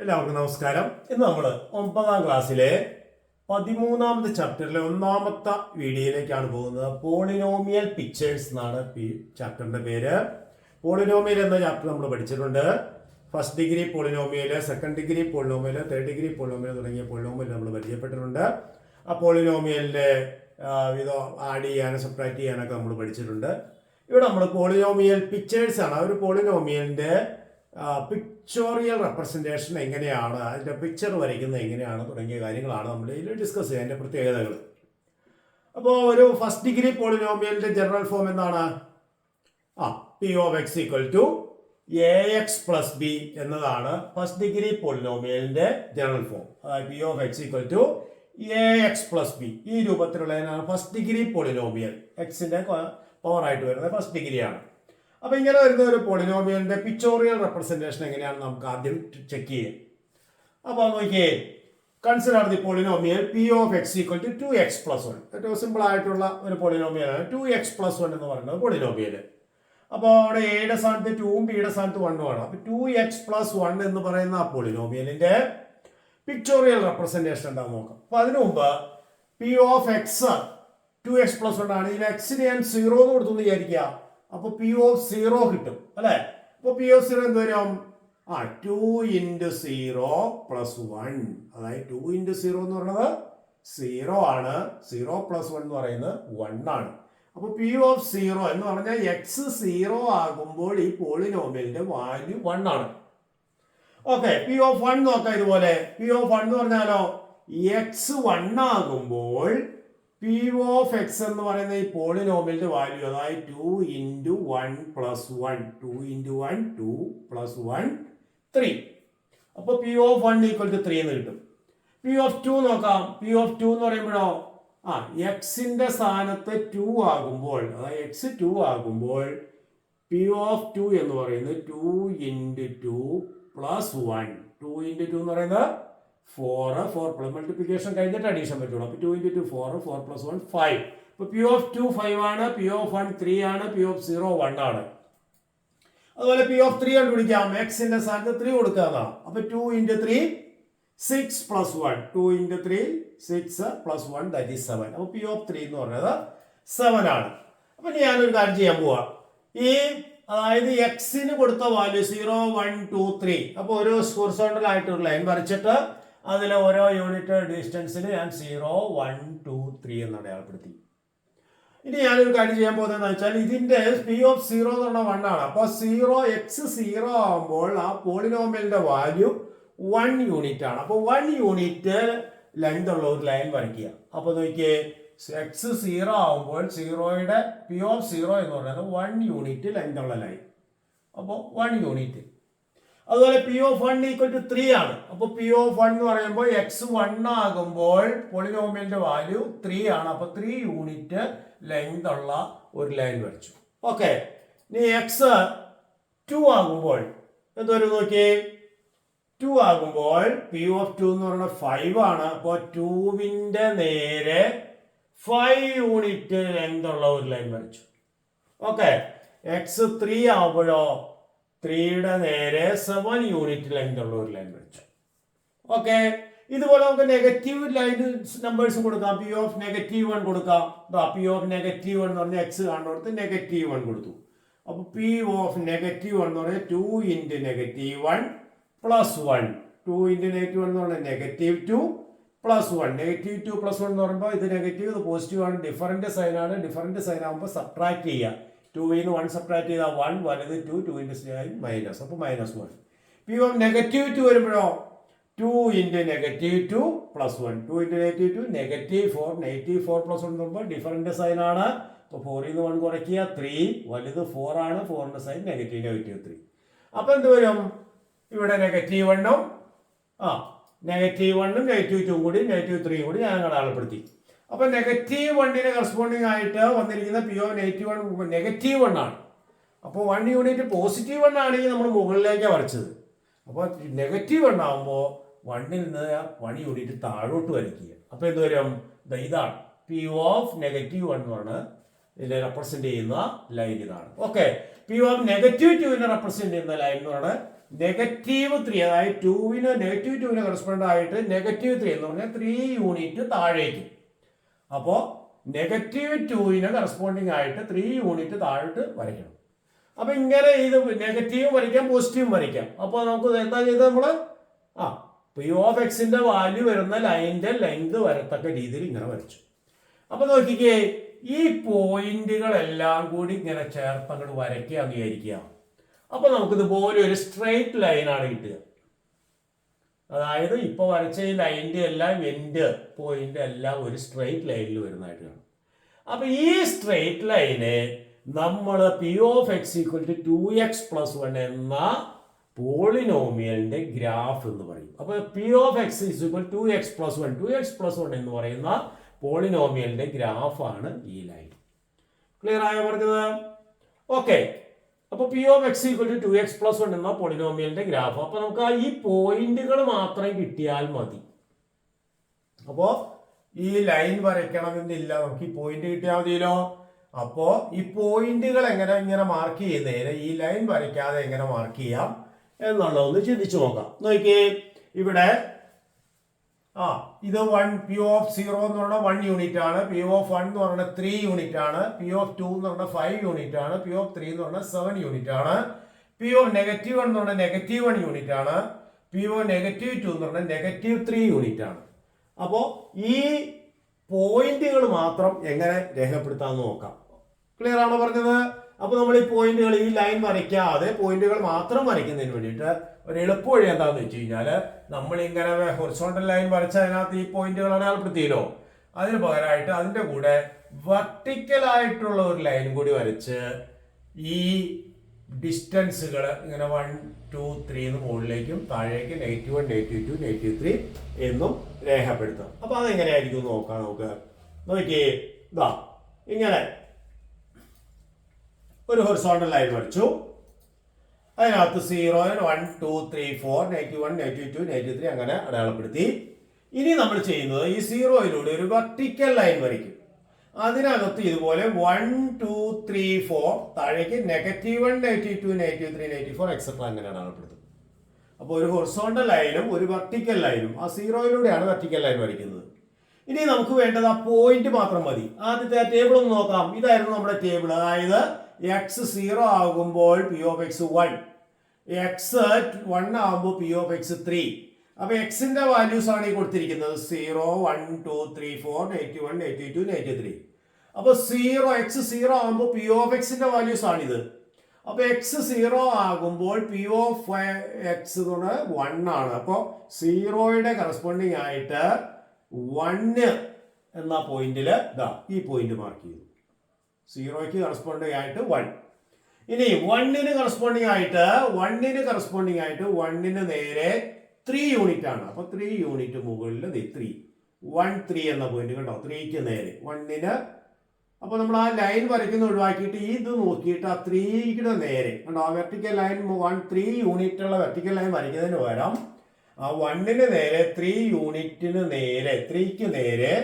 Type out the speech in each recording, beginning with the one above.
എല്ലാവർക്കും നമസ്കാരം. ഇന്ന് നമ്മൾ 9ാം ക്ലാസ്സിലെ 13ാമത്തെ ചാപ്റ്ററിലെ 1ാമത്തെ വീഡിയോയിലേക്കാണ് പോകുന്നത്. പോളിനോമിയൽ പിക്ചേഴ്സ് എന്നാണ് ചാപ്റ്ററിന്റെ പേര്. പോളിനോമിയൽ എന്ന ചാപ്റ്റർ നമ്മൾ പഠിച്ചിട്ടുണ്ട്. First degree polynomial, second degree polynomial, third degree polynomial തുടങ്ങിയ പോളിനോമിയൽ നമ്മൾ പരിചയപ്പെട്ടിട്ടുണ്ട്. ആ പോളിനോമിയലിന്റെ ഇത് ആഡ് ചെയ്യാനും സബ്ട്രാക്ട് ചെയ്യാനൊക്കെ നമ്മൾ പഠിച്ചിട്ടുണ്ട്. ഇവിടെ നമ്മൾ പോളിനോമിയൽ പിക്ചേഴ്സ് ആണ്. ഒരു പോളിനോമിയലിന്റെ പിക്ചോറിയൽ റെപ്രസെൻറ്റേഷൻ എങ്ങനെയാണ്, അതിൻ്റെ പിക്ചർ വരയ്ക്കുന്നത് എങ്ങനെയാണ് തുടങ്ങിയ കാര്യങ്ങളാണ് നമ്മൾ ഇതിൽ ഡിസ്കസ് ചെയ്യുക, അതിൻ്റെ പ്രത്യേകതകൾ. അപ്പോൾ ഒരു ഫസ്റ്റ് ഡിഗ്രി പോളിനോമിയലിൻ്റെ ജനറൽ ഫോം എന്താണ്? P of X equal to A X plus B എന്നതാണ് ഫസ്റ്റ് ഡിഗ്രി പോളിനോമിയലിൻ്റെ general form. P of X equal to A X plus B ഈ രൂപത്തിലുള്ളതിനാണ് ഫസ്റ്റ് ഡിഗ്രി പോളിനോമിയൽ. എക്സിൻ്റെ പവറായിട്ട് വരുന്നത് ഫസ്റ്റ് ഡിഗ്രിയാണ്. അപ്പോൾ ഇങ്ങനെ വരുന്ന ഒരു പോളിനോമിയലിന്റെ പിക്ചോറിയൽ റെപ്രസെന്റേഷൻ എങ്ങനെയാണെന്ന് നമുക്ക് ആദ്യം ചെക്ക് ചെയ്യാം. അപ്പോൾ നോക്കിയേ, consider the polynomial P of X equal to 2x + 1. ഏറ്റവും സിമ്പിൾ ആയിട്ടുള്ള ഒരു പോളിനോമിയലാണ് 2x + 1 എന്ന് പറയുന്നത് പോളിനോമിയൽ. അപ്പോൾ അവിടെ എയുടെ സ്ഥാനത്ത് 2ഉം ബിയുടെ സ്ഥാനത്ത് 1ഉം ആണ്. അപ്പോൾ 2x + 1 എന്ന് പറയുന്ന ആ പോളിനോമിയലിന്റെ പിക്ചോറിയൽ റെപ്രസെന്റേഷൻ എന്താണെന്ന് നോക്കാം. അപ്പോൾ അതിനു മുമ്പ് പി ഓഫ് എക്സ് 2x + 1 ആണ്. ഇതിൽ എക്സിന് ഞാൻ 0 എന്ന് കൊടുത്തു എന്ന് വിചാരിക്കുക. അപ്പോൾ പി ഓഫ് 0 കിട്ടും അല്ലേ? അപ്പോൾ പി ഓഫ് 0 എന്ത് വരും? 2 × 0 + 1. അതായത് 2 × 0 എന്ന് പറയുന്നത് 0 ആണ്. 0 + 1 എന്ന് പറയുന്നത് 1 ആണ്. അപ്പോൾ പി ഓഫ് 0 എന്ന് പറഞ്ഞാൽ എക്സ് 0 ആകുമ്പോൾ ഈ പോളിനോമിയലിന്റെ വാല്യൂ 1 ആണ്. ഓക്കെ, പി ഓഫ് 1 നോക്കാം. ഇതുപോലെ പി ഓഫ് 1 എന്ന് പറഞ്ഞാലോ എക്സ് 1 ആകുമ്പോൾ പി ഓഫ് എക്സ് എന്ന് പറയുന്ന ഈ പോളിനോമിയലിന്റെ വാല്യൂ, അതായത് 2 × 1 + 1, 2 × 1 2 + 1 3. അപ്പോൾ പി ഓഫ് 1 = 3 എന്ന് കിട്ടും. പി ഓഫ് 2 നോക്കാം. പി ഓഫ് 2 എന്ന് പറയുമ്പോഴോ എക്സിന്റെ സ്ഥാനത്ത് 2 ആകുമ്പോൾ, അതായത് എക്സ് 2 ആകുമ്പോൾ പി ഓഫ് 2 എന്ന് പറയുന്നത് 2 × 2 + 1. 2 × 2 എന്ന് പറയുന്നത് 4 മൾട്ടിപ്ലിക്കേഷൻ കഴിഞ്ഞിട്ട് അഡീഷൻ പറ്റുള്ളൂ. അപ്പോൾ 2 × 2 4, 4 + 1 5. അപ്പോൾ പി ഓഫ് 2 5 ആണ്, പി ഓഫ് 1 3 ആണ്, പി ഓഫ് 0 1 ആണ്. അതുപോലെ പി ഓഫ് 3 കണ്ടുപിടിക്കാം. എക്സിന്റെ സ്ഥാനത്ത് 3 കൊടുക്കാതാണ്. അപ്പോൾ 2 × 3 6 + 1, 2 × 3 6 + 1 ദാറ്റ് ഈസ് 7. അപ്പോൾ പി ഓഫ് 3 എന്ന് പറയുന്നത് 7 ആണ്. അപ്പോൾ ഞാനൊരു കാര്യം ചെയ്യാൻ പോവാ. അതായത് എക്സിന് കൊടുത്ത വാല്യൂ 0 1 2 3. അപ്പോൾ ഒരു ഹൊറിസോണ്ടൽ ആയിട്ടൊരു ലൈൻ വരച്ചിട്ട് അതിൽ ഓരോ യൂണിറ്റ് ഡിസ്റ്റൻസിന് ഞാൻ 0 1 2 3 എന്ന് അടയാളപ്പെടുത്തി. ഇനി ഞാനൊരു കാര്യം ചെയ്യാൻ പോകുന്നതെന്ന് വെച്ചാൽ ഇതിന്റെ പി ഓഫ് 0 എന്ന് പറഞ്ഞാൽ 1 ആണ്. അപ്പോൾ എക്സ് 0 ആകുമ്പോൾ ആ പോളിനോമിയലിന്റെ വാല്യൂ 1 യൂണിറ്റ് ആണ്. അപ്പോൾ 1 യൂണിറ്റ് ലെങ്ത് ഉള്ള ഒരു ലൈൻ വരയ്ക്കുക. അപ്പോൾ നോക്കിയേ, എക്സ് 0 ആകുമ്പോൾ 0യുടെ പി ഓഫ് 0 എന്ന് പറയുന്നത് 1 യൂണിറ്റ് ലെങ്ത് ഉള്ള ലൈൻ. അപ്പോൾ 1 യൂണിറ്റ്. അതുപോലെ പി ഓഫ് 1 = 3 ആണ്. അപ്പോൾ പി ഓഫ് 1 എന്ന് പറയുമ്പോൾ എക്സ് 1 ആകുമ്പോൾ പോളിനോമിയലിന്റെ വാല്യൂ 3 ആണ്. അപ്പോൾ 3 യൂണിറ്റ് ലെങ്ത് ഉള്ള ഒരു ലൈൻ വരച്ചു. ഓക്കെ, ഇനി എക്സ് 2 ആകുമ്പോൾ എന്തൊരു നോക്കിയേ, 2 ആകുമ്പോൾ പി ഓഫ് 2 എന്ന് പറയുന്നത് 5 ആണ്. അപ്പോൾ 2വിന്റെ നേരെ 5 യൂണിറ്റ് ലെങ്ത് ഉള്ള ഒരു ലൈൻ വരച്ചു. ഓക്കെ, എക്സ് 3 ആകുമ്പോഴോ 3യുടെ നേരെ 7 യൂണിറ്റ് ലെങ്ത് ഉള്ള ഒരു ലൈൻ വരച്ചു. ഓക്കെ, ഇതുപോലെ നമുക്ക് നെഗറ്റീവ് ലൈൻ നമ്പേഴ്സും കൊടുക്കാം. പി ഓഫ് -1 കൊടുക്കാം. പി ഓഫ് -1 എന്ന് പറഞ്ഞാൽ എക്സ് കാണുന്നിടത്ത് -1 കൊടുത്തു. അപ്പോൾ പി ഓഫ് -1 എന്ന് പറഞ്ഞാൽ 2 × -1 + 1. 2 × -1 എന്ന് പറഞ്ഞാൽ -2 + 1. -2 + 1 എന്ന് പറയുമ്പോൾ ഇത് നെഗറ്റീവ്, ഇത് പോസിറ്റീവ് ആണ്. ഡിഫറൻറ്റ് സൈൻ ആണ്. ഡിഫറൻറ്റ് സൈൻ ആകുമ്പോൾ സബ്ട്രാക്ട് ചെയ്യുക. 2ൽ നിന്ന് 1 സബ്ട്രാക്ട് ചെയ്താൽ 1, വലുത് 2, 2ന്റെ സൈൻ മൈനസ്, അപ്പോൾ -1. പി ഓഫ് -2 വരുമ്പോഴോ 2 × -2 + 1. 2 × -2 -4. -4 + 1 എന്ന് പറയുമ്പോൾ ഡിഫറൻറ്റ് സൈൻ ആണ്. അപ്പോൾ 4ൽ നിന്ന് 1 കുറയ്ക്കുക 3, വലുത് 4 ആണ്. 4ന്റെ സൈൻ -3. അപ്പോൾ എന്ത് വരും? ഇവിടെ -1ഉം -1ഉം -2 കൂടി -3 കൂടി ഞാൻ അടയാളപ്പെടുത്തി. അപ്പോൾ -1ന് കറസ്പോണ്ടിങ് ആയിട്ട് വന്നിരിക്കുന്ന പി ഓഫ് -1 ആണ്. അപ്പോൾ 1 യൂണിറ്റ് പോസിറ്റീവ് 1 ആണെങ്കിൽ നമ്മൾ മുകളിലേക്കാണ് വരച്ചത്. അപ്പോൾ -1 ആകുമ്പോൾ 1ൽ നിന്ന് 1 യൂണിറ്റ് താഴോട്ട് വരയ്ക്കുക. അപ്പോൾ എന്ത് വരും? ഇതാണ് പി ഓഫ് -1 ആണ് ഇതിനെ റെപ്രസെന്റ് ചെയ്യുന്ന ലൈൻ. ഇതാണ്. ഓക്കെ, പി ഓഫ് -2നെ റെപ്രസെന്റ് ചെയ്യുന്ന ലൈൻ എന്ന് പറഞ്ഞാൽ -3, അതായത് -2 കറസ്പോണ്ട് ആയിട്ട് -3 എന്ന് പറഞ്ഞാൽ 3 യൂണിറ്റ് താഴേക്ക്. അപ്പോൾ -2 കറസ്പോണ്ടിങ് ആയിട്ട് 3 യൂണിറ്റ് താഴോട്ട് വരയ്ക്കണം. അപ്പൊ ഇങ്ങനെ ഇത് നെഗറ്റീവ് വരയ്ക്കാം, പോസിറ്റീവ് വരയ്ക്കാം. അപ്പൊ നമുക്ക് എന്താ ചെയ്തത് നമ്മള് പി ഓഫ് എക്സിന്റെ വാല്യൂ വരുന്ന ലൈനിന്റെ ലെങ്ത് വരത്തക്ക രീതിയിൽ ഇങ്ങനെ വരച്ചു. അപ്പൊ നോക്കിക്കേ, ഈ പോയിന്റുകളെല്ലാം കൂടി ഇങ്ങനെ ചേർത്ത് അങ്ങോട്ട് വരയ്ക്കുക എന്ന് വിചാരിക്കുക. അപ്പൊ നമുക്കിതുപോലെ ഒരു സ്ട്രെയിറ്റ് ലൈനാണ് കിട്ടുക. അതായത് ഇപ്പൊ വരച്ച ഈ ലൈനിന്റെ എല്ലാം എൻഡ് പോയിന്റ് എല്ലാം ഒരു സ്ട്രെയിറ്റ് ലൈനിൽ വരുന്നതായിട്ട് കാണും. അപ്പൊ ഈ സ്ട്രെയിറ്റ് ലൈന് നമ്മൾ P of X equal to 2x+1 എന്ന പോളിനോമിയലിന്റെ ഗ്രാഫ് എന്ന് പറയും. അപ്പൊ P of X equal 2x+1 എന്ന് പറയുന്ന പോളിനോമിയലിന്റെ ഗ്രാഫാണ് ഈ ലൈൻ. ക്ലിയർ ആയോ പറഞ്ഞത്? ഓക്കെ. അപ്പൊ P of X equal to 2x+1 എന്ന പോളിനോമിയലിന്റെ ഗ്രാഫ്. അപ്പൊ നമുക്ക് ഈ പോയിന്റുകൾ മാത്രം കിട്ടിയാൽ മതി. അപ്പോ ഈ ലൈൻ വരയ്ക്കണമെന്നില്ല, നമുക്ക് ഈ പോയിന്റ് കിട്ടിയാൽ മതിയല്ലോ. അപ്പോ ഈ പോയിന്റുകൾ എങ്ങനെ ഇങ്ങനെ മാർക്ക് ചെയ്യുന്നതിന് ഈ ലൈൻ വരയ്ക്കാതെ എങ്ങനെ മാർക്ക് ചെയ്യാം എന്നുള്ളതൊന്ന് ചിന്തിച്ചു നോക്കാം. നോക്കിയേ, ഇവിടെ ഇത് പി ഓഫ് 0 എന്ന് പറഞ്ഞാൽ 1 യൂണിറ്റ് ആണ്, പി ഓഫ് 1 എന്ന് പറഞ്ഞാൽ 3 യൂണിറ്റ് ആണ്, പി ഓഫ് 2 എന്ന് പറഞ്ഞാൽ 5 യൂണിറ്റ് ആണ്, പി ഓഫ് 3 എന്ന് പറഞ്ഞാൽ 7 യൂണിറ്റ് ആണ്, പി ഓഫ് -1 എന്ന് പറഞ്ഞാൽ -1 യൂണിറ്റ് ആണ്, പി ഓഫ് -2 എന്ന് പറഞ്ഞാൽ -3 യൂണിറ്റ് ആണ്. അപ്പോ ഈ പോയിന്റുകൾ മാത്രം എങ്ങനെ രേഖപ്പെടുത്താമെന്ന് നോക്കാം. ക്ലിയർ ആണോ പറഞ്ഞത്? അപ്പൊ നമ്മൾ ഈ പോയിന്റുകൾ, ഈ ലൈൻ വരയ്ക്കാതെ പോയിന്റുകൾ മാത്രം വരയ്ക്കുന്നതിന് വേണ്ടിയിട്ട് ഒരു എളുപ്പ വഴി എന്താന്ന് വെച്ച് കഴിഞ്ഞാല്, നമ്മൾ ഇങ്ങനെ ഹൊറിസോണ്ടൽ ലൈൻ വരച്ച അതിനകത്ത് ഈ പോയിന്റുകൾ അടയാളപ്പെടുത്തിയല്ലോ, അതിന് പകരമായിട്ട് അതിന്റെ കൂടെ വെർട്ടിക്കൽ ആയിട്ടുള്ള ഒരു ലൈൻ കൂടി വരച്ച് ഈ ഡിസ്റ്റൻസുകൾ ഇങ്ങനെ 1, 2, 3 എന്ന് മുകളിലേക്കും താഴേക്ക് -1, -2, -3 എന്നും രേഖപ്പെടുത്താം. അപ്പൊ അതെങ്ങനെയായിരിക്കും നോക്കാം. നോക്കിയേ, ഇങ്ങനെ ഒരു ഹൊറിസോണ്ടൽ ലൈൻ വരച്ചു. അതിനകത്ത് 0, 1, 2, 3, 4, -1, -2, -3 അങ്ങനെ അടയാളപ്പെടുത്തി. ഇനി നമ്മൾ ചെയ്യുന്നത് ഈ 0 ഒരു വെർട്ടിക്കൽ ലൈൻ വരയ്ക്കും. അതിനകത്ത് ഇതുപോലെ 1, 2, 3, 4 താഴേക്ക് -1, -2, -3, -4 എക്സെട്ര അങ്ങനെ അടയാളപ്പെടുത്തും. അപ്പോൾ ഒരു ഹൊറിസോണ്ടൽ ലൈനും ഒരു വെർട്ടിക്കൽ ലൈനും ആ 0 വെർട്ടിക്കൽ ലൈൻ വരയ്ക്കുന്നത്. ഇനി നമുക്ക് വേണ്ടത് ആ പോയിന്റ് മാത്രം മതി. ആദ്യത്തെ ടേബിൾ ഒന്ന് നോക്കാം. ഇതായിരുന്നു നമ്മുടെ ടേബിൾ. അതായത് എക്സ് 0 ആകുമ്പോൾ പി ഓഫ് എക്സ് 1, എക്സ് 1 ആകുമ്പോൾ പി ഓഫ് എക്സ് 3. അപ്പൊ എക്സിന്റെ വാല്യൂസ് ആണ് ഈ കൊടുത്തിരിക്കുന്നത് 0, 1, 2, 3, 4, -1, -2, -3. അപ്പൊ എക്സ് 0 ആകുമ്പോൾ പി ഓഫ് എക്സിന്റെ വാല്യൂസ് ആണിത്. അപ്പൊ എക്സ് 0 ആകുമ്പോൾ പി ഓഫ് എക്സ് 1 ആണ്. അപ്പൊ 0യുടെ കറസ്പോണ്ടിങ് ആയിട്ട് 1 എന്ന പോയിന്റില് ഈ പോയിന്റ് മാർക്ക് ചെയ്തു. 0ക്ക് കറസ്പോണ്ടിങ് ആയിട്ട് 1. ഇനി 1ന് കറസ്പോണ്ടിങ് ആയിട്ട് 1ന് നേരെ 3 യൂണിറ്റ് ആണ്. അപ്പൊ 3 യൂണിറ്റ് മുകളിൽ 3, 1, 3 എന്ന പോയിന്റ് കണ്ടോ, 3ക്ക് നേരെ 1ന്. അപ്പൊ നമ്മൾ ആ ലൈൻ വരയ്ക്കുന്ന ഒഴിവാക്കിയിട്ട് ഇത് നോക്കിയിട്ട് ആ 3യുടെ നേരെ കണ്ടോ, ആ വെർട്ടിക്കൽ ലൈൻ 3 യൂണിറ്റ് ഉള്ള വെർട്ടിക്കൽ ലൈൻ വരയ്ക്കുന്നതിന് പകരം ആ 1ന് നേരെ 3 യൂണിറ്റിന് നേരെ 3ക്ക് നേരെ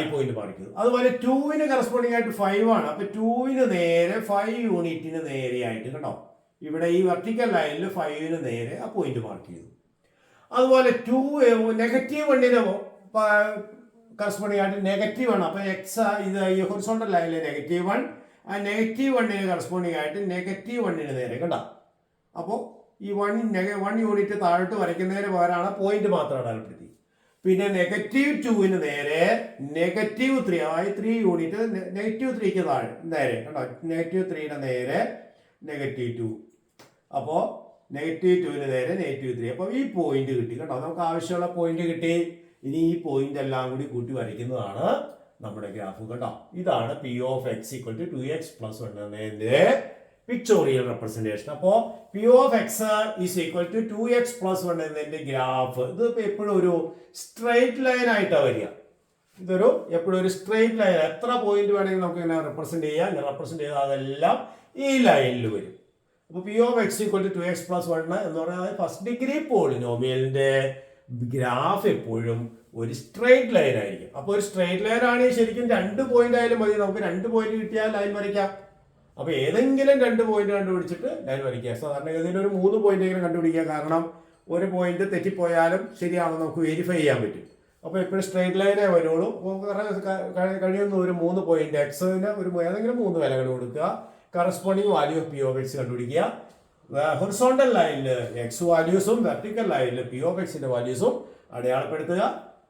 ഈ പോയിന്റ് മാറിക്കുന്നത്. അതുപോലെ 2ന് കറസ്പോണ്ടിങ് ആയിട്ട് 5 ആണ്. അപ്പൊ 2ന് നേരെ 5 യൂണിറ്റിന് നേരെയായിട്ട് കണ്ടോ, ഇവിടെ ഈ വെർട്ടിക്കൽ ലൈനിൽ 5ന് നേരെ ആ പോയിന്റ് മാർക്ക് ചെയ്തു. അതുപോലെ -1ന് കറസ്പോണ്ടിങ് ആയിട്ട് -1 ആണ്. അപ്പൊ എക്സ് ഇത് ഈ ഹൊറിസോണ്ടൽ ലൈനിലെ -1, ആ -1ന് കറസ്പോണ്ടിങ് ആയിട്ട് -1ന് നേരെ കണ്ടോ. അപ്പോൾ ഈ 1 യൂണിറ്റ് താഴോട്ട് വരയ്ക്കുന്നതിന് പകരമാണ് പോയിന്റ് മാത്രം അടയാളപ്പെടുത്തി. പിന്നെ -2ന് നേരെ -3, അതായത് 3 യൂണിറ്റ് -3ക്ക് താഴെ നേരെ കണ്ടോ, -3യുടെ നേരെ -2. അപ്പോ -2ന് നേരെ -3. അപ്പൊ ഈ പോയിന്റ് കിട്ടി കണ്ടോ, നമുക്ക് ആവശ്യമുള്ള പോയിന്റ് കിട്ടി. ഇനി ഈ പോയിന്റ് എല്ലാം കൂടി കൂട്ടി വരയ്ക്കുന്നതാണ് നമ്മുടെ ഗ്രാഫ് കണ്ടോ. ഇതാണ് P of X equal to 2x+1 എന്നതിന്റെ പിക്ചോറിയൽ റെപ്രസെന്റേഷൻ. അപ്പോ P of X is equal to 2x+1 എന്നതിന്റെ ഗ്രാഫ് ഇത് എപ്പോഴും ഒരു സ്ട്രെയിറ്റ് ലൈൻ ആയിട്ടാണ് വരിക. ഇതൊരു എപ്പോഴും ഒരു സ്ട്രെയിറ്റ് ലൈൻ, എത്ര പോയിന്റ് വേണമെങ്കിൽ നമുക്ക് ഇങ്ങനെ റെപ്രസെന്റ് ചെയ്യാം. ഇങ്ങനെ റെപ്രസെന്റ് ചെയ്താൽ അതെല്ലാം ഈ ലൈനിൽ വരും. അപ്പൊ P of X equal to 2x+1 എന്ന് പറയുന്നത് ഫസ്റ്റ് ഡിഗ്രി പോളിനോമിയലിന്റെ ഗ്രാഫ് എപ്പോഴും ഒരു സ്ട്രെയിറ്റ് ലൈൻ ആയിരിക്കും. അപ്പൊ ഒരു സ്ട്രെയിറ്റ് ലൈൻ ആണെങ്കിൽ ശരിക്കും 2 പോയിന്റ് ആയാലും മതി, നമുക്ക് 2 പോയിന്റ് കിട്ടിയാൽ ലൈൻ വരയ്ക്കാം. അപ്പോൾ ഏതെങ്കിലും 2 പോയിന്റ് കണ്ടുപിടിച്ചിട്ട് ലൈൻ വരയ്ക്കുക. സാധാരണഗതിയിൽ ഒരു 3 പോയിന്റെങ്കിലും കണ്ടുപിടിക്കുക. കാരണം ഒരു പോയിന്റ് തെറ്റിപ്പോയാലും ശരിയാണെന്ന് നമുക്ക് വെരിഫൈ ചെയ്യാൻ പറ്റും. അപ്പോൾ എപ്പോഴും സ്ട്രെയിറ്റ് ലൈനേ വരുള്ളൂ. കഴിയുന്ന ഒരു 3 പോയിന്റ് എക്സിന് ഒരു ഏതെങ്കിലും 3 വിലകൾ കൊടുക്കുക. Corresponding value of P of X കണ്ടുപിടിക്കുക. ഹൊറിസോണ്ടൽ ലൈനിൽ എക്സ് വാല്യൂസും വെർട്ടിക്കൽ ലൈനിൽ പി ഓഫ് എക്സിന്റെ വാല്യൂസും അടയാളപ്പെടുത്തുക.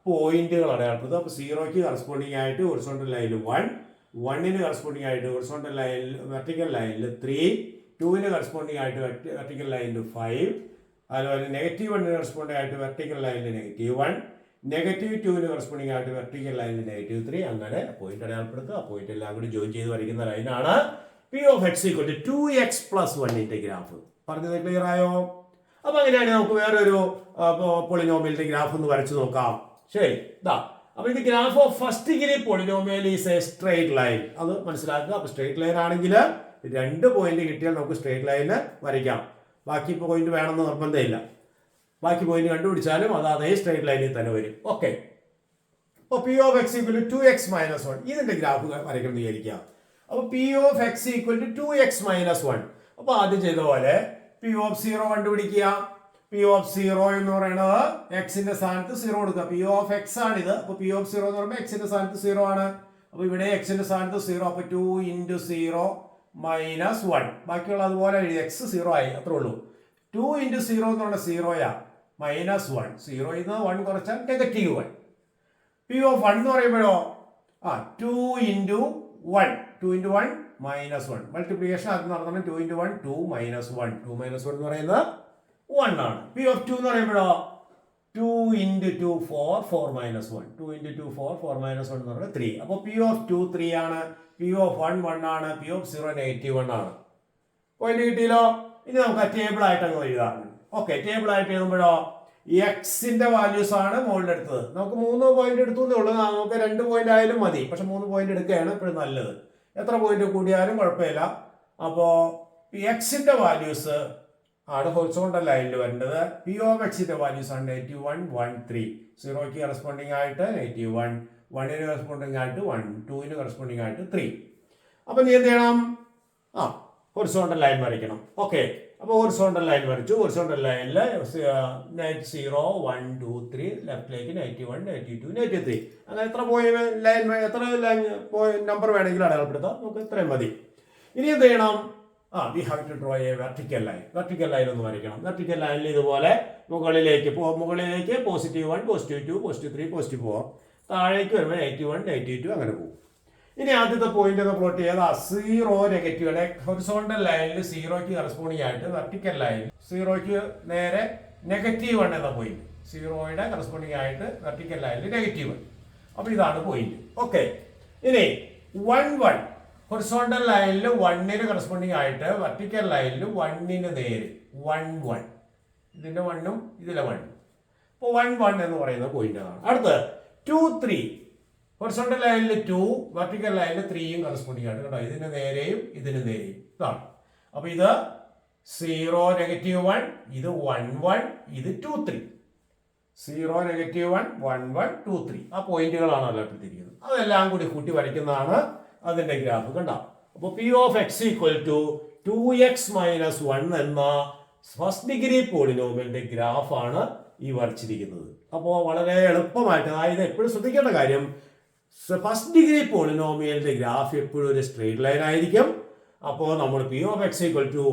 പോയിന്റുകൾ അടയാളപ്പെടുത്തുക. അപ്പോൾ 0ക്ക് കറസ്പോണ്ടിങ് ആയിട്ട് ഹൊറിസോണ്ടൽ ലൈനിൽ 1, 1ന് കറസ്പോണ്ടിങ് ആയിട്ട് ഹൊറിസോണ്ടൽ ലൈനിൽ വെർട്ടിക്കൽ ലൈനിൽ 3, 2ന് കറസ്പോണ്ടിങ് ആയിട്ട് വെർട്ടിക്കൽ ലൈനിൽ 5, അതുപോലെ -1ന് കറസ്പോണ്ടിങ് ആയിട്ട് വെർട്ടിക്കൽ ലൈനിൽ -1, -2ന് കറസ്പോണ്ടിങ് ആയിട്ട് വെർട്ടിക്കൽ ലൈനിൽ -3. അങ്ങനെ പോയിന്റ് അടയാളപ്പെടുത്തുക. ആ പോയിന്റ് എല്ലാം കൂടി ജോയിൻ ചെയ്ത് വരയ്ക്കുന്ന ലൈനാണ് P of X equal to 2x + 1ന്റെ ഗ്രാഫ്. പറഞ്ഞത് ക്ലിയർ ആയോ? അപ്പൊ അങ്ങനെയാണെങ്കിൽ നമുക്ക് വേറൊരു പോളിനോമിയലിന്റെ ഗ്രാഫ് ഒന്ന് വരച്ചു നോക്കാം. ശരി, ഇതാ. അപ്പൊ ഇത് graph of first degree polynomial is A straight line. അത് മനസ്സിലാക്കുക. അപ്പൊ സ്ട്രെയിറ്റ് ലൈൻ ആണെങ്കിൽ 2 പോയിന്റ് കിട്ടിയാൽ നമുക്ക് സ്ട്രെയിറ്റ് ലൈന് വരയ്ക്കാം. ബാക്കി പോയിന്റ് വേണമെന്ന് നിർബന്ധമില്ല. ബാക്കി പോയിന്റ് കണ്ടുപിടിച്ചാലും അത് അതേ സ്ട്രെയിറ്റ് ലൈനിൽ തന്നെ വരും. ഓക്കെ. അപ്പോൾ P of X equal to 2x - 1 ഇതിന്റെ ഗ്രാഫ് വരയ്ക്കണം എന്ന് വിചാരിക്കുക. അപ്പൊ P of X equal to 2x - 1. അപ്പൊ ആദ്യം ചെയ്ത പോലെ പി ഓഫ് 0 കണ്ടുപിടിക്കുക. പി ഓഫ് 0 എന്ന് പറയുന്നത് എക്സിന്റെ സ്ഥാനത്ത് 0 കൊടുക്കുക. പി ഓഫ് എക്സ് ആണിത്. അപ്പൊ പി ഓഫ് 0 എന്ന് പറയുമ്പോൾ എക്സിന്റെ സ്ഥാനത്ത് 0 ആണ്. അപ്പൊ ഇവിടെ എക്സിന്റെ സ്ഥാനത്ത് 0. അപ്പൊ 2 × 0 - 1. ബാക്കിയുള്ള അതുപോലെ എഴുതി. എക്സ് 0 ആയി, അത്രേ ഉള്ളൂ. 2 × 0 എന്ന് പറഞ്ഞാൽ 0 -1. 0 നിന്ന് 1 കുറച്ചാൽ -1. പി ഓഫ് 1 എന്ന് പറയുമ്പോഴോ 2 × 1. 2 × 1 -1. മൾട്ടിപ്ലിക്കേഷൻ അത് നടന്ന 2 × 1 2 - 1. 2 - 1 എന്ന് പറയുന്നത് 1 ആണ്. പി ഓഫ് 2 എന്ന് പറയുമ്പോഴോ 2 × 2 4 4 - 1. 2 × 2 4 4 - 1 എന്ന് പറയുന്നത് 3. അപ്പോൾ പി ഓഫ് 2 3 ആണ്. പി ഓഫ് 1 1 ആണ്. പി ഓഫ് 0 -1 ആണ്. പോയിന്റ് കിട്ടിയല്ലോ. ഇനി നമുക്ക് ആ ടേബിൾ ആയിട്ട് അങ്ങ് എഴുതാം. ഓക്കെ, ടേബിൾ ആയിട്ട് എഴുതുമ്പോഴോ എക്സിന്റെ വാല്യൂസ് ആണ് മുകളിൽ എടുത്തത്. നമുക്ക് 3 പോയിന്റ് എടുത്തു എന്നേ ഉള്ളൂ. നമുക്ക് 2 പോയിന്റ് ആയാലും മതി. പക്ഷെ 3 പോയിന്റ് എടുക്കുകയാണ് ഇപ്പോഴും നല്ലത്. എത്ര പോയിന്റ് കൂടിയാലും കുഴപ്പമില്ല. അപ്പോൾ എക്സിന്റെ വാല്യൂസ് ആണ് ഹൊറിസോണ്ടൽ ലൈനിൽ വരേണ്ടത്. പി ഓഫ് എക്സിന്റെ വാല്യൂസ് ആണ് -1 1 3. 0ക്ക് കറസ്പോണ്ടിങ് ആയിട്ട് -1, 1ന് കറസ്പോണ്ടിങ് ആയിട്ട് 1, 2ന് കറസ്പോണ്ടിങ് ആയിട്ട് 3. അപ്പൊ നീ എന്ത് ചെയ്യണം? ഹൊറിസോണ്ടൽ ലൈൻ വരയ്ക്കണം. ഓക്കെ, അപ്പോൾ ഹൊറിസോണ്ടൽ ലൈൻ വരച്ചു. ഹൊറിസോണ്ടൽ ലൈനിൽ 0 1 2 3 ലെഫ്റ്റിലേക്ക് -1 -2 -3. അങ്ങനെ എത്ര ലൈൻ എത്ര ലൈൻ നമ്പർ വേണമെങ്കിലും അടയാളപ്പെടുത്താം. നമുക്ക് ഇത്രയും മതി. ഇനി എന്ത് ചെയ്യണം? We have to draw a vertical line. Vertical line ഒന്ന് വരയ്ക്കണം. വെർട്ടിക്കൽ ലൈനിൽ ഇതുപോലെ മുകളിലേക്ക് +1 +2 +3 +4. താഴേക്ക് വരുമ്പോൾ -1 -2 അങ്ങനെ പോകും. ഇനി ആദ്യത്തെ പോയിന്റ് ഒന്ന് പ്ലോട്ട് ചെയ്താൽ 0 നെഗറ്റീവ്. ഹൊറിസോണ്ടൽ ലൈനിൽ 0ക്ക് കറസ്പോണ്ടിങ് ആയിട്ട് വെർട്ടിക്കൽ ലൈൻ 0ക്ക് നേരെ -1 എന്ന പോയിന്റ്. 0യുടെ കറസ്പോണ്ടിങ് ആയിട്ട് വെർട്ടിക്കൽ ലൈനിൽ -1. അപ്പൊ ഇതാണ് പോയിന്റ്. ഓക്കെ, ഇനി 1 1 ഹൊറിസോണ്ടൽ ലൈനിൽ 1ന് കറസ്പോണ്ടിങ് ആയിട്ട് വെർട്ടിക്കൽ ലൈനിൽ 1ന് നേരെ 1 1. ഇതിന്റെ 1ഉം ഇതിലെ 1. അപ്പോൾ 1 1 എന്ന് പറയുന്ന പോയിന്റ് ആണ്. അടുത്ത് 2 3 ഹൊറിസോണ്ടൽ ലൈനിൽ 2 വെർട്ടിക്കൽ ലൈനിൽ 3യും കറസ്പോണ്ടിങ് ആണ്. കേട്ടോ, ഇതിന് നേരെയും ഇതിന് നേരെയും ഇതാണ്. അപ്പൊ ഇത് 0 -1, ഇത് 1 1, ഇത് 2 3. 0 -1 1 1 2 3. ആ പോയിന്റുകളാണ് അടയാളപ്പെടുത്തിയിരിക്കുന്നത്. അതെല്ലാം കൂടി കൂട്ടി വരയ്ക്കുന്നതാണ് അതിന്റെ ഗ്രാഫ്. കണ്ടോ? അപ്പോൾ P of X equal to 2x - 1 എന്ന ഫസ്റ്റ് ഡിഗ്രി പോളിനോമിയലിന്റെ ഗ്രാഫാണ് ഈ വരച്ചിരിക്കുന്നത്. അപ്പോൾ വളരെ എളുപ്പമായിട്ട്, അതായത് എപ്പോഴും ശ്രദ്ധിക്കേണ്ട കാര്യം, ഫസ്റ്റ് ഡിഗ്രി പോളിനോമിയലിന്റെ ഗ്രാഫ് എപ്പോഴും ഒരു സ്ട്രെയിറ്റ് ലൈൻ ആയിരിക്കും. അപ്പോൾ നമ്മൾ P of X equal to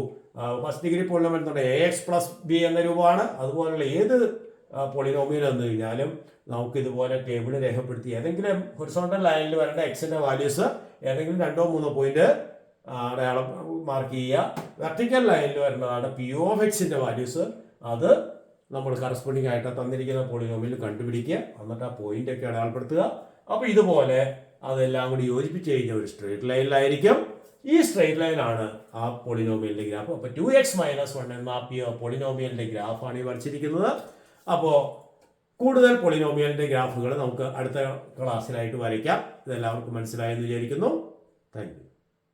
first degree polynomial എന്ന് പറഞ്ഞാൽ ax + b എന്ന രൂപമാണ്. അതുപോലുള്ള ഏത് പോളിനോമിയൽ എന്ന് കഴിഞ്ഞാലും നമുക്ക് ഇതുപോലെ ടേബിൾ രേഖപ്പെടുത്തി ഏതെങ്കിലും ഹൊറിസോണ്ടൽ ലൈനിൽ വരേണ്ട എക്സിന്റെ വാല്യൂസ് ഏതെങ്കിലും 2 3 പോയിന്റ് അടയാളം മാർക്ക് ചെയ്യുക. വെർട്ടിക്കൽ ലൈനിൽ വരുന്നതാണ് പി ഓഫ് എക്സിന്റെ വാല്യൂസ്. അത് നമ്മൾ കറസ്പോണ്ടിങ് ആയിട്ട് തന്നിരിക്കുന്ന പോളിനോമിയൽ കണ്ടുപിടിക്കുക. എന്നിട്ട് ആ പോയിന്റ് ഒക്കെ അടയാളപ്പെടുത്തുക. അപ്പൊ ഇതുപോലെ അതെല്ലാം കൂടി യോജിപ്പിച്ച് കഴിഞ്ഞ ഒരു സ്ട്രെയിറ്റ് ലൈനിലായിരിക്കും. ഈ സ്ട്രെയിറ്റ് ലൈനാണ് ആ പോളിനോമിയലിന്റെ ഗ്രാഫ്. അപ്പൊ 2x - 1 എന്ന പോളിനോമിയലിന്റെ ഗ്രാഫാണ് ഈ വരച്ചിരിക്കുന്നത്. അപ്പോൾ കൂടുതൽ പോളിനോമിയലിന്റെ ഗ്രാഫുകൾ നമുക്ക് അടുത്ത ക്ലാസ്സിലായിട്ട് വരയ്ക്കാം. ഇതെല്ലാവർക്കും മനസ്സിലായെന്ന് വിചാരിക്കുന്നു. Thank you.